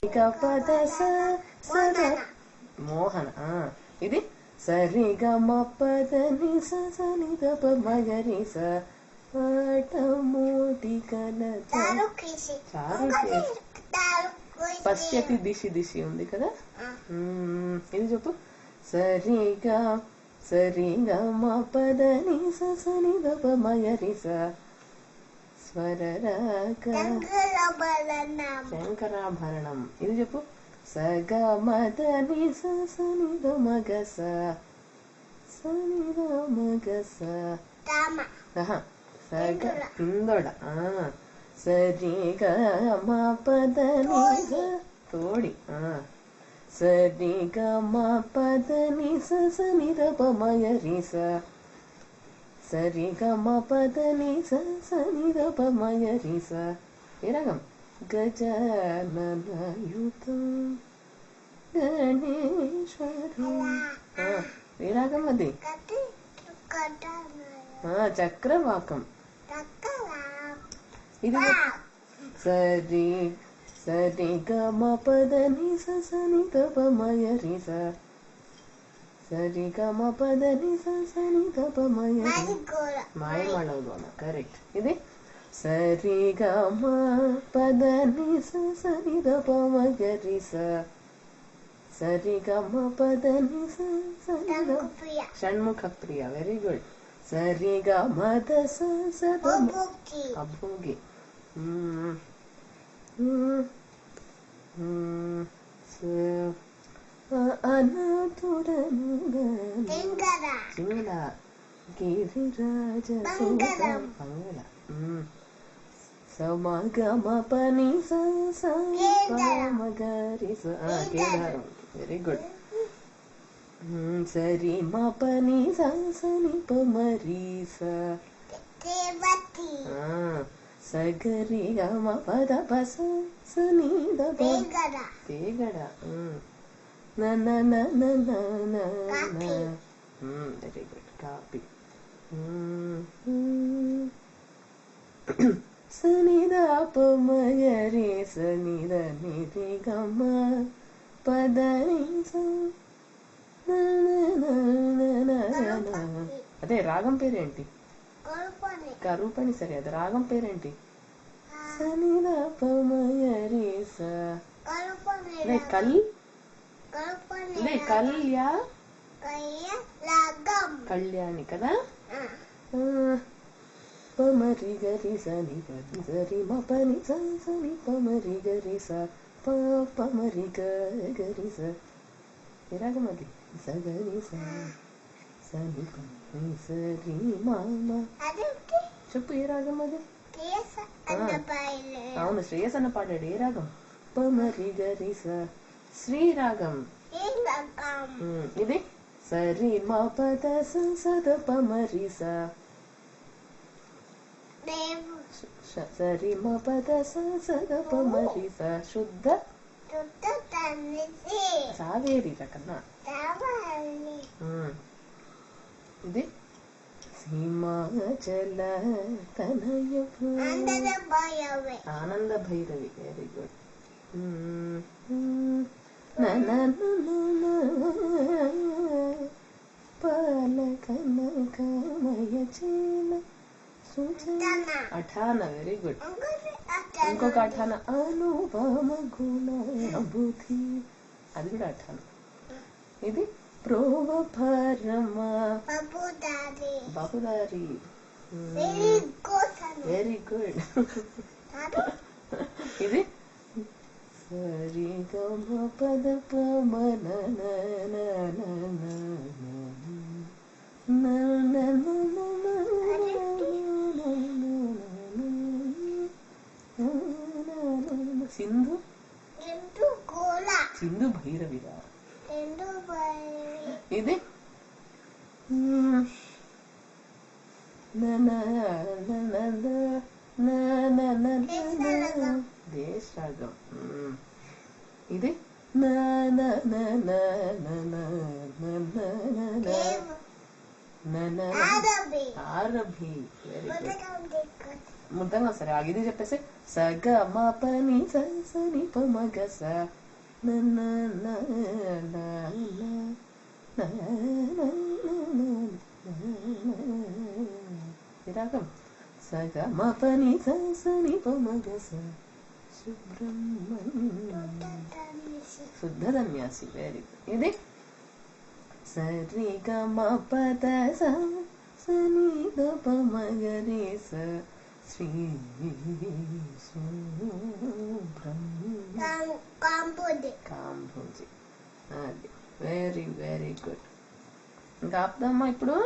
పద సద మోహన. ఇది సరి గమ పద ని సని దప మగరి స పాటమోటి కల పశ్యతి దిశి దిశి ఉంది కదా. ఇది చెప్పు. సరిగా సరిగా మా పద ని సని దప మగరి స స్వరరాగ శంకరాభరణం. ఇది చెప్పు. సగ మద ని సని ద మగ స సని ద మగ స సగ కిందొడ. సరి గ మా పద ని స తోడి. సరి గ మా పద ని సని ద ప మగరి స సరి గ మ పద ని సని ద ప మగరి స. ఏ రాగం? గజాననయుతం గణేశ్వరం. ఏ రాగం అది? చక్రవాకం. ఇది సరి సరి గ మ పద ని సని ద ప మగరి స సరి గ మ పద ని సని ద ప మగరి. మాయమాళవలోన. కరెక్ట్. ఇది సరి గ మ పద ని సని ద ప మగరి స సరి గ మ పద ని సని the. Shanmukha Priya. Very good. సరి గ మ ద స ద అభోగి. సింగళ గిరిరాజ పంగళ. సమగ మ పని స మగరి స కేదారం. Very good. సరి మ పని సని ప మరి స సగరి గ మ పద ప సని ద తేగడ. Very good. కాపీ. సని ద ప మగరి సని ద ని రి గ మ పద ని స. అదే రాగం పేరేంటి? కరూపణి. సరే, అది రాగం పేరేంటి? సని ద ప మగరి స. కళ్యా కళ్యాణి కదా. పమరి గరి సని గరి సరి మ పని సని పమరి గరి స పమరి గరి స. ఏ రాగం అది? సగరి స సని పని సరి మామ. చెప్పు, ఏ రాగం అది? అవును, శ్రేయస్ అన్న పాడాడు. ఏ రాగం? పమరి గరి స. శ్రీరాగం. ఇది సరి మ పద సద పమరి స సరి మ పద సద పమరి స. శుద్ధ సావేరి కన్నా. ఇది సీమాచల తనయ ఆనంద భైరవి. Very good. పాలకనకమయ చీల సూచన. అఠాన. Very good. ఇంకొక అఠాన. అనుపమ గుణ బుద్ధి. అది కూడా అఠాన. ఇది ప్రోవ పరమ బహుదారి. Very good. ఇది సరి గ మ పద ప మ న సింధు. సింధు భైరవిగా. ఇది దేశ రాగం. ఇది ఆరభి. Very good. ముద్దంగా సరే ఇది చెప్పేసి సగ మ పని సని ప మగ స రాగం సగ మ పని సని ప మగ స శుద్ధ ధన్యాసి వెరీ గుడ్ ఇది సరి గ మ పద స సని ద ప మగ రే స శ్రీ కాంబోజి అది వెరీ వెరీ గుడ్ ఇంకా ఆపుదామా ఇప్పుడు